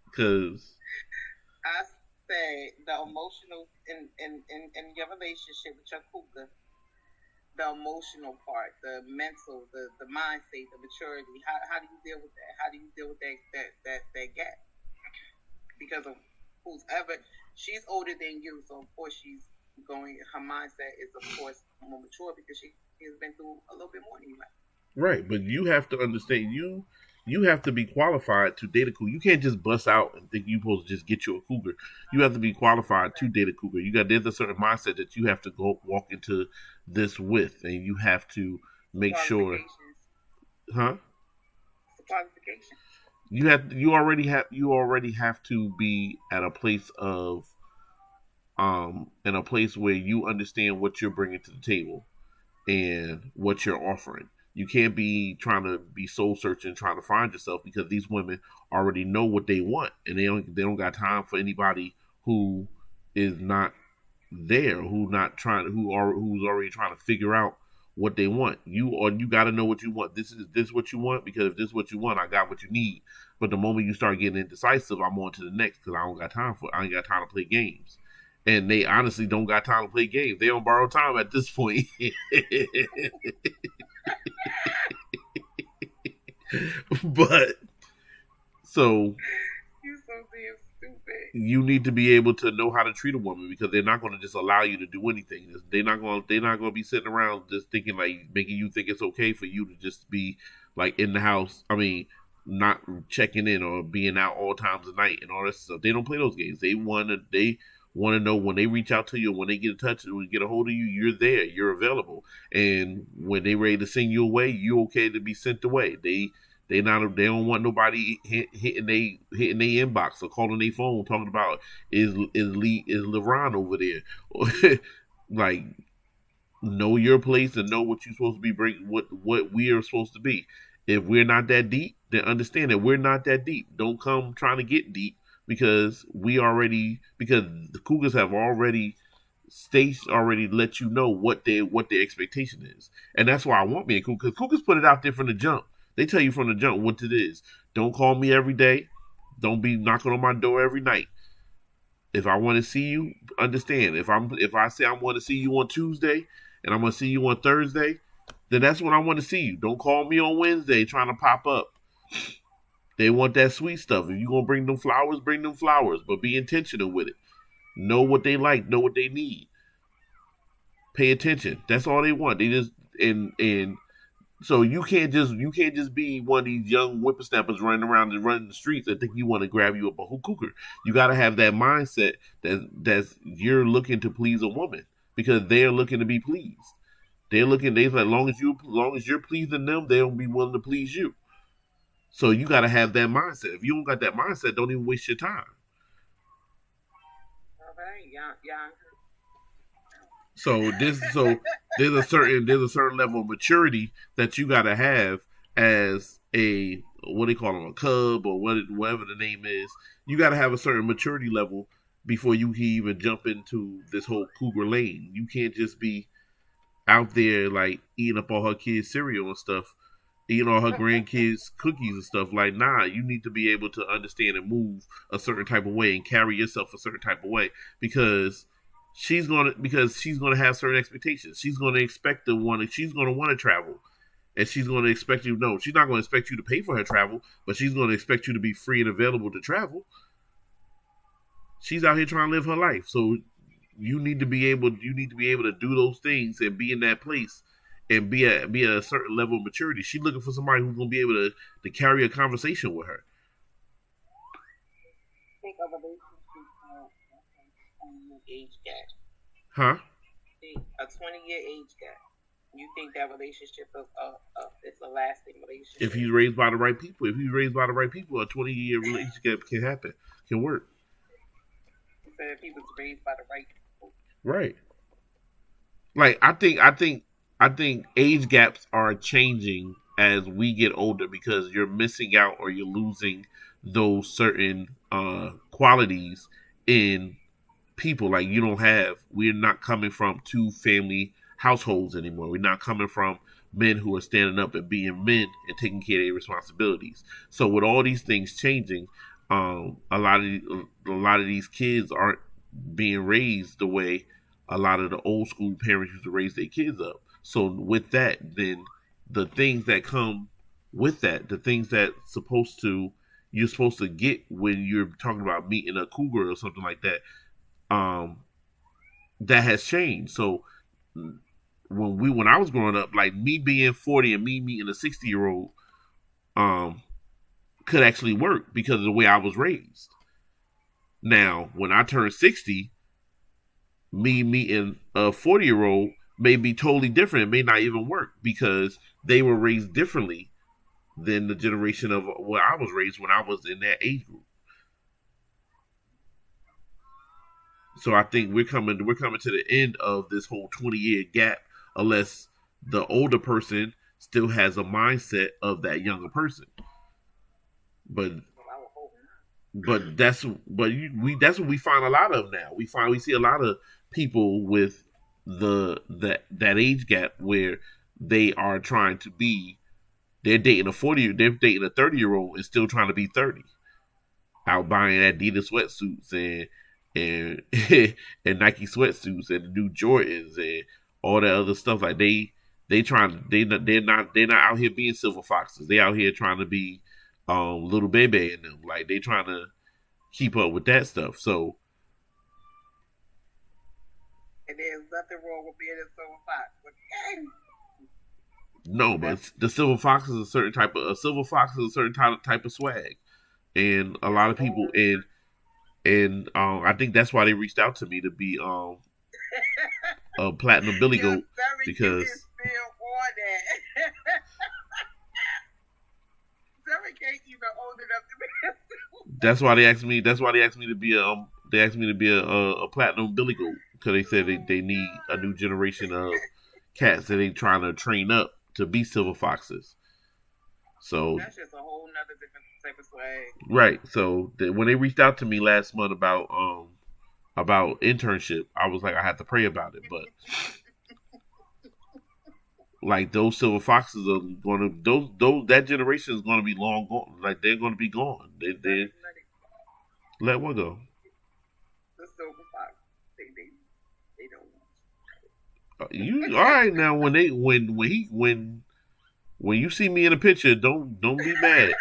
Because I say the emotional in your relationship with your cougar, the emotional part, the mental, the mindset, the maturity. How do you deal with that? How do you deal with that gap? Because of whoever, she's older than you, so of course her mindset is of course more mature because she has been through a little bit more than you have. Right, but you have to understand, you have to be qualified to date a cougar. You can't just bust out and think you're supposed to just get you a cougar. You have to be qualified to date a cougar. There's a certain mindset that you have to go walk into this with, and you have to make sure. Huh? Qualifications. You already have to be at a place of in a place where you understand what you're bringing to the table and what you're offering. You can't be trying to be soul searching, trying to find yourself, because these women already know what they want, and they don't got time for anybody who is not there, who's already trying to figure out what they want. You got to know what you want. This what you want, because if this is what you want, I got what you need. But the moment you start getting indecisive, I'm on to the next, because I ain't got time to play games. And they honestly don't got time to play games. They on borrowed time at this point. But so You're so damn stupid. you need to be able to know how to treat a woman because they're not going to just allow you to do anything. They're not going to be sitting around just thinking like making you think it's okay for you to just be like in the house. I mean, not checking in or being out all times of night and all that stuff. They don't play those games. They want to know when they reach out to you, when they get in touch, when get a hold of you, you're there, you're available, and when they ready to send you away, you okay to be sent away. They don't want nobody hitting they inbox or calling their phone talking about is LeBron over there. Like, know your place and know what you're supposed to be what we are supposed to be. If we're not that deep, then understand that we're not that deep. Don't come trying to get deep because the Cougars have already let you know what their expectation is. And that's why I want me a Cougar, because Cougars put it out there from the jump. They tell you from the jump what it is. Don't call me every day. Don't be knocking on my door every night. If I want to see you, understand. If I say I want to see you on Tuesday and I'm gonna see you on Thursday, then that's when I want to see you. Don't call me on Wednesday trying to pop up. They want that sweet stuff. If you're gonna bring them flowers, but be intentional with it. Know what they like, know what they need. Pay attention. That's all they want. They just and so you can't just be one of these young whippersnappers running around and running the streets and think you want to grab you up a cougar. You got to have that mindset that's you're looking to please a woman because they're looking to be pleased. They as long as you're pleasing them, they'll be willing to please you. So you got to have that mindset. If you don't got that mindset, don't even waste your time. So there's a certain level of maturity that you got to have as a what they call them, a cub or whatever the name is. You got to have a certain maturity level before you can even jump into this whole cougar lane. You can't just be out there like eating up all her kids' cereal and stuff, eating all her grandkids' cookies and stuff. Like, nah, you need to be able to understand and move a certain type of way and carry yourself a certain type of way because she's gonna have certain expectations. She's gonna want to travel. And she's gonna expect you she's not gonna expect you to pay for her travel, but she's gonna expect you to be free and available to travel. She's out here trying to live her life. So you need to be able to do those things and be in that place and be at a certain level of maturity. She's looking for somebody who's gonna be able to carry a conversation with her. Think of a age gap. Huh? A 20-year age gap. You think that relationship is a lasting relationship? If he's raised by the right people, a 20-year relationship can work. So if he was raised by the right people. Right. Like I think age gaps are changing as we get older because you're missing out or you're losing those certain qualities in people. Like we're not coming from two family households anymore. We're not coming from men who are standing up and being men and taking care of their responsibilities. So with all these things changing, a lot of these kids aren't being raised the way a lot of the old school parents used to raise their kids up. So with that, then the things that come with that, the things that you're supposed to get when you're talking about meeting a cougar or something like that, that has changed. So when I was growing up, like me being 40 and me meeting a 60-year-old could actually work because of the way I was raised. Now, when I turn 60, me meeting a 40-year-old may be totally different. It may not even work because they were raised differently than the generation of where I was raised when I was in that age group. So I think we're coming to the end of this whole 20-year gap unless the older person still has a mindset of that younger person. But that's what we find a lot of now. We see a lot of people with that age gap where they are trying to be. They're dating a 30-year-old and still trying to be 30. Out buying Adidas sweatsuits and and Nike sweatsuits and the new Jordans and all that other stuff. Like they they're not out here being silver foxes. They out here trying to be little baby in them. Like they trying to keep up with that stuff. So and there's nothing wrong with being a silver fox. Okay. no, but the silver fox is a certain type of type of swag, and a lot of people and I think that's why they reached out to me to be a platinum Billy Goat because still on that. Derek ain't even old enough to be. that's why they asked me. That's why they asked me to be a platinum Billy Goat because they said they need a new generation of cats that they trying to train up to be silver foxes. So that's just a whole nother different type of swag. Right. So when they reached out to me last month about internship, I was like, I had to pray about it. But like those silver foxes are going to those that generation is going to be long gone. Like they're going to be gone. They let one go. The silver fox. They don't want You all right now? When you see me in a picture, don't be mad.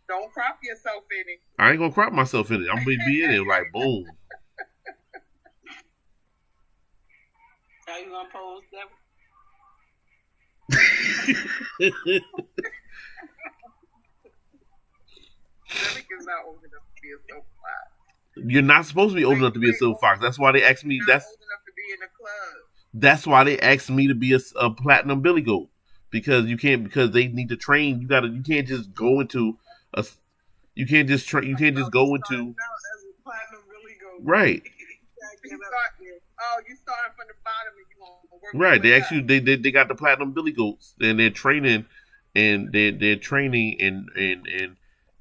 Don't crop yourself in it. I ain't gonna crop myself in it. I'm gonna be in it like boom. How you gonna pose, Deborah? Derek is not old enough to be a silver fox. You're not supposed to be old enough to be a silver fox. That's why they asked me. Not old enough to be in the club. That's why they asked me to be a platinum Billy Goat because they need to train. You can't just go into a. You can't just go into. Right. You starting from the bottom and you gonna work. Right. They actually they got the platinum Billy Goats and they're training and they're training and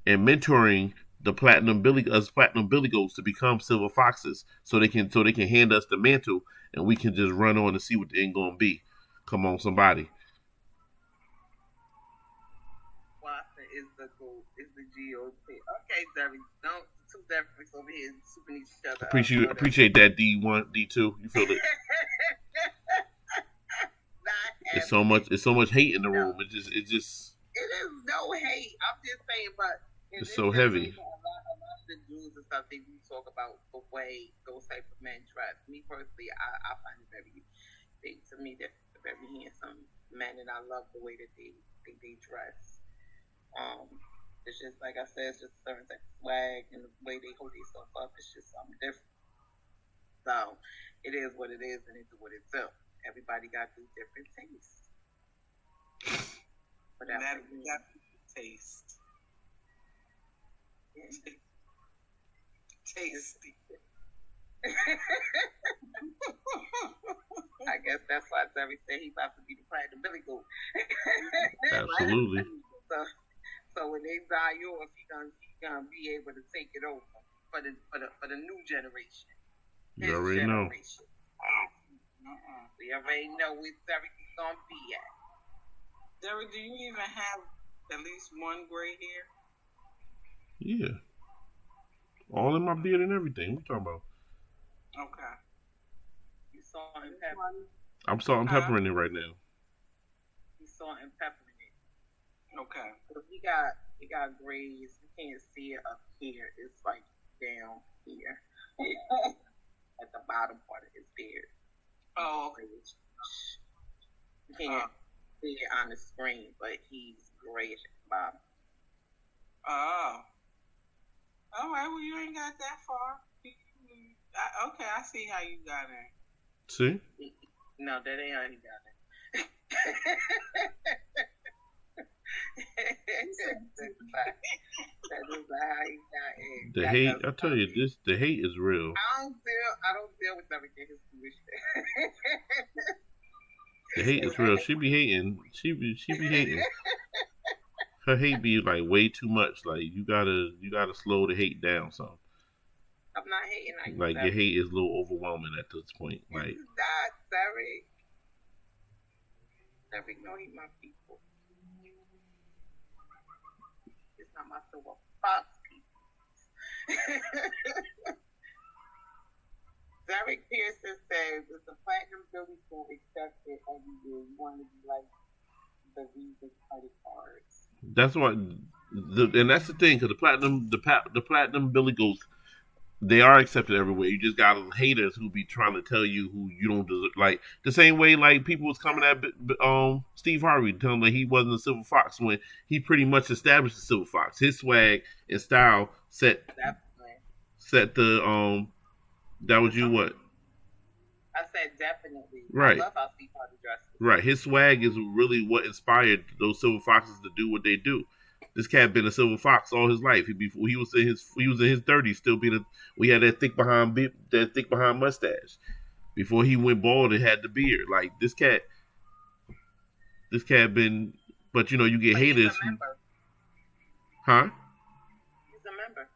mentoring the platinum Billy Goats to become silver foxes so they can hand us the mantle and we can just run on and see what the end gonna be. Come on, somebody. Is the GOAT, is the GOP. Okay, Derek, don't two Dereks over here souping each other. Appreciate that D1, D2. You feel it? It's so much hate in the room. It just. It is no hate. I'm just saying, but it's so heavy. A lot of the dudes and stuff they do talk about the way those type of men dress. Me personally, I find it to me they're very handsome men, and I love the way that they dress. It's just like I said, it's just a certain type of swag and the way they hold themselves up. It's just something different. So it is what it is, and it's what it's up. Everybody got these different tastes. But that's taste. Tasty. I guess that's why Terry said he about to be the platinum Billy Goat. Absolutely. So when they die off, he gonna be able to take it over for the new generation. You already know. We already know where everything's gonna be at. Derek, do you even have at least one gray hair? Yeah. All in my beard and everything. What you talking about? Okay. You salt and pepper. I'm salt and peppering it right now. You salt and peppering it. Okay. So he got grays. You can't see it up here. It's like down here. At the bottom part of his beard. Oh, okay. You can't see it on the screen, but he's grayish at the bottom. Oh. All right, well, you ain't got that far. Okay, I see how you got it. See? No, that ain't how he got it. That is not how he got it. The hate, I tell you, the hate is real. I don't deal with everything his foolishness. The hate is real. She be hating. She be hating. Her hate be like way too much. Like you gotta slow the hate down some. I'm not hating like your hate is a little overwhelming at this point. Like it's not, Derek. Derek, no, he my people. It's not my silver fox people. Derek Pearson says, if the platinum Billy school accepted every year, you want to be like the Visa credit cards. That's what, and that's the thing, because the platinum Billy Goats, they are accepted everywhere. You just got haters who be trying to tell you who you don't deserve. Like the same way, like people was coming at Steve Harvey, telling him that he wasn't a Silver Fox when he pretty much established the Silver Fox. His swag and style set the That was you what? I said definitely. Right. I love how Steve Harvey dresses. Right. His swag is really what inspired those Silver Foxes to do what they do. This cat been a Silver Fox all his life. He was in his 30s, still being we had that thick behind mustache. Before he went bald and had the beard. Like this cat been, but you get haters. He's a member. Huh? He's a member.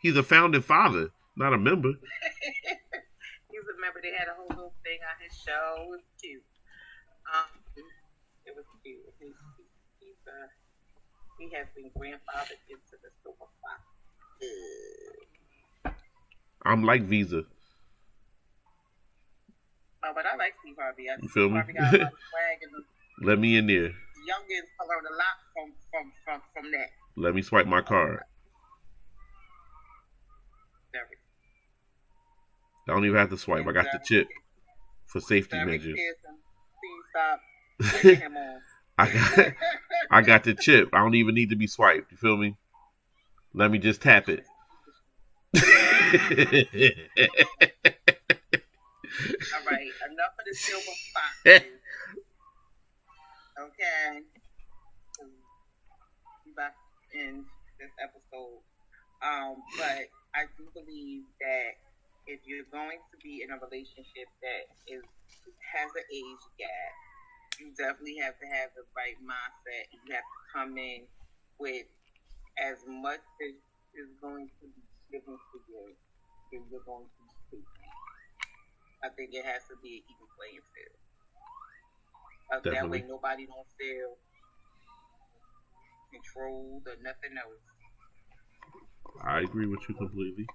He's a founding father, not a member. He's a member. They had a whole little thing on his show. It was cute. It was cute. He has been grandfathered into the Silver Fox. I'm like Visa. Oh, but I like Steve Harvey. You feel me? Harvey got a lot of swag and Let me in there. Youngins learned a lot from that. Let me swipe my card. I don't even have to swipe. I got the chip for safety measures. Please stop him on. I got the chip. I don't even need to be swiped. You feel me? Let me just tap it. All right, enough of the Silver Foxes. Okay. We back in this episode. But I do believe that if you're going to be in a relationship that has an age gap, you definitely have to have the right mindset. You have to come in with as much as is going to be given to you as you're going to be taking. I think it has to be an even playing field. That way nobody don't feel controlled or nothing else. I agree with you completely.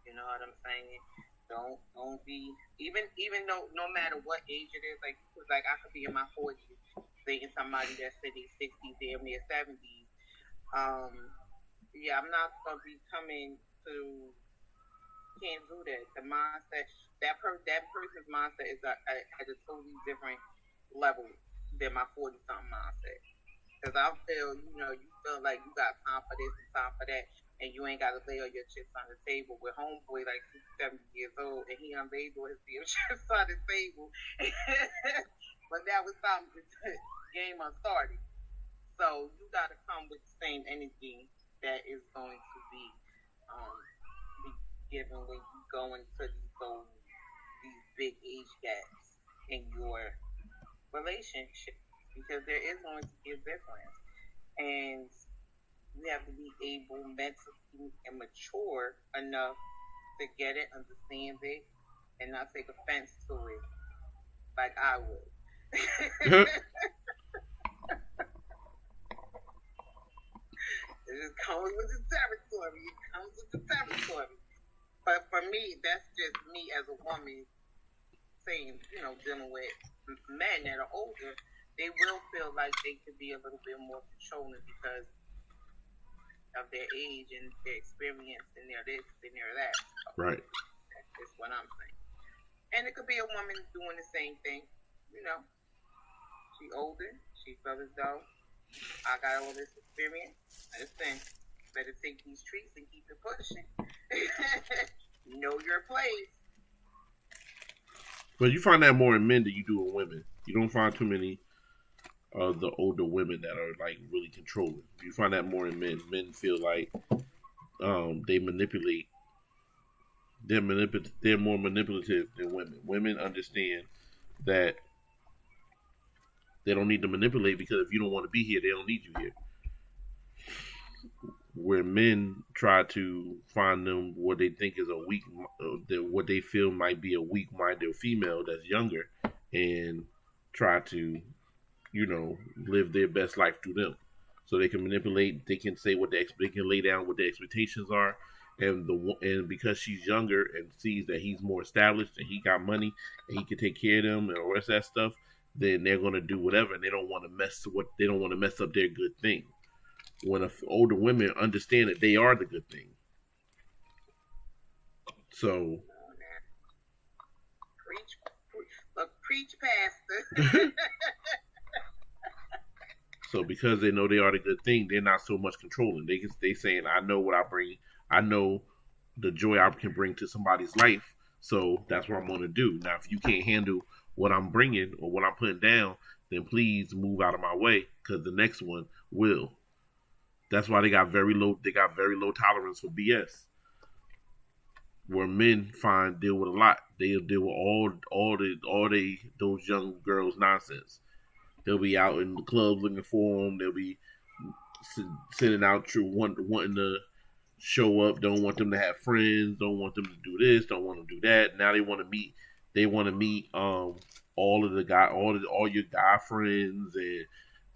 You know what I'm saying? Don't be even though no matter what age it is, like I could be in my 40s dating somebody that's in their 60s, damn near 70s. Yeah, I'm not gonna be coming to can't do that. The mindset that person's mindset is at a totally different level than my 40-something mindset. Because I feel, you feel like you got time for this and time for that, and you ain't got to lay all your chips on the table. With homeboy like 70 years old, and he unlaid all his damn chips on the table. But that was time the game started. So you got to come with the same energy that is going to be given when you go into these big age gaps in your relationship, because there is going to be a difference, and you have to be able mentally and mature enough to get it, understand it, and not take offense to it like I would. It just comes with the territory. But for me, that's just me as a woman saying, dealing with men that are older, they will feel like they could be a little bit more controlling because of their age and their experience and their this and their that. Right. That's what I'm saying. And it could be a woman doing the same thing. She older. She felt as though I got all this experience. Listen, better take these treats and keep it pushing. Know your place. But you find that more in men than you do in women. You don't find too many of the older women that are like really controlling. You find that more in men. Men feel like they manipulate. They're more manipulative than women. Women understand that they don't need to manipulate, because if you don't want to be here, they don't need you here. Where men try to find them what they think is a weak, what they feel might be a weak-minded female that's younger, and try to, live their best life through them. So they can manipulate, they can say they can lay down what their expectations are, and because she's younger and sees that he's more established and he got money and he can take care of them and all the rest of that stuff, then they're gonna do whatever, and they don't want to mess up their good thing. When older women understand that they are the good thing, so preach, pastor. So because they know they are the good thing, they're not so much controlling. They saying, I know what I bring. I know the joy I can bring to somebody's life. So that's what I'm going to do. Now, if you can't handle what I'm bringing or what I'm putting down, then please move out of my way, because the next one will. That's why they got very low tolerance for BS. Where men deal with a lot. They'll deal with those young girls' nonsense. They'll be out in the clubs looking for them. They'll be sending out wanting to show up. Don't want them to have friends. Don't want them to do this. Don't want to do that. Now they want to meet. They want to meet all your guy friends, and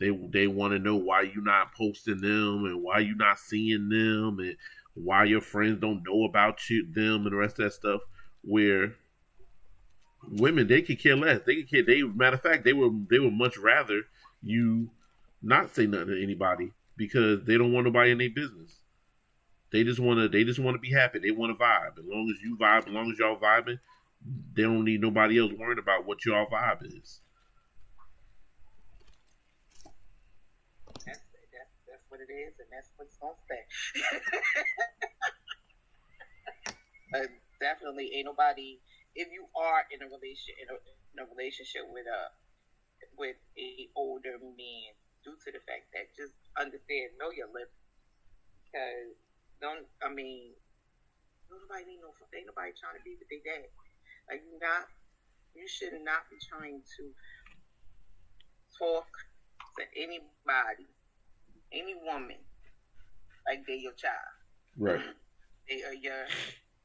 they want to know why you not posting them and why you not seeing them and why your friends don't know about them and the rest of that stuff. Where women, they could care less. Matter of fact, they would much rather you not say nothing to anybody, because they don't want nobody in their business. They just want to be happy. They want to vibe. As long as you vibe, as long as y'all vibing, they don't need nobody else worrying about what y'all vibe is. That's what it is, and that's what's gonna stay. Definitely ain't nobody. If you are in a relationship with a older man, due to the fact that, just understand, know your limits, because ain't nobody trying to be with their dad. Like, you should not be trying to talk to anybody, any woman, like they're your child. Right. They are your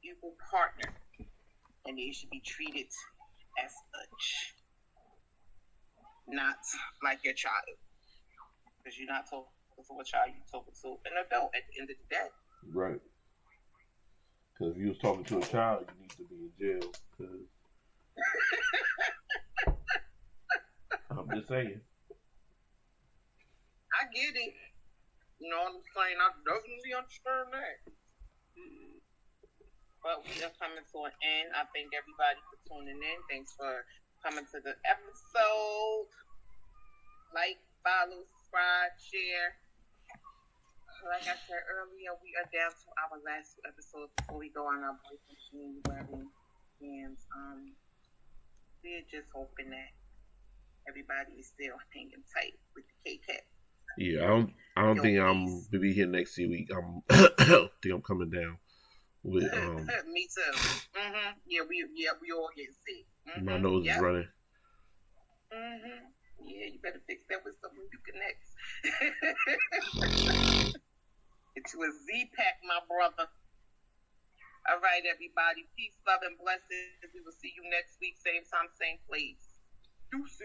equal partner, and they should be treated as such, not like your child. Because you're not talking to a child, you're talking to an adult at the end of the day. Right. Because if you was talking to a child, you need to be in jail. Cause I'm just saying. I get it. You know what I'm saying? I definitely understand that. But we are coming to an end. I thank everybody for tuning in. Thanks for coming to the episode. Like, follow, subscribe, share. Like I said earlier, we are down to our last two episodes before we go on our boyfriend January. And we're just hoping that everybody is still hanging tight with the K-Cat. Yeah, I don't think I'm gonna be here next week. Think I'm coming down with Me too. Mm-hmm. Yeah, we all get sick. Mm-hmm. My nose is running. Mm-hmm. Yeah, you better fix that with something you connect. It's a Z-Pack, my brother. All right, everybody. Peace, love, and blessings. We will see you next week. Same time, same place. Deuces.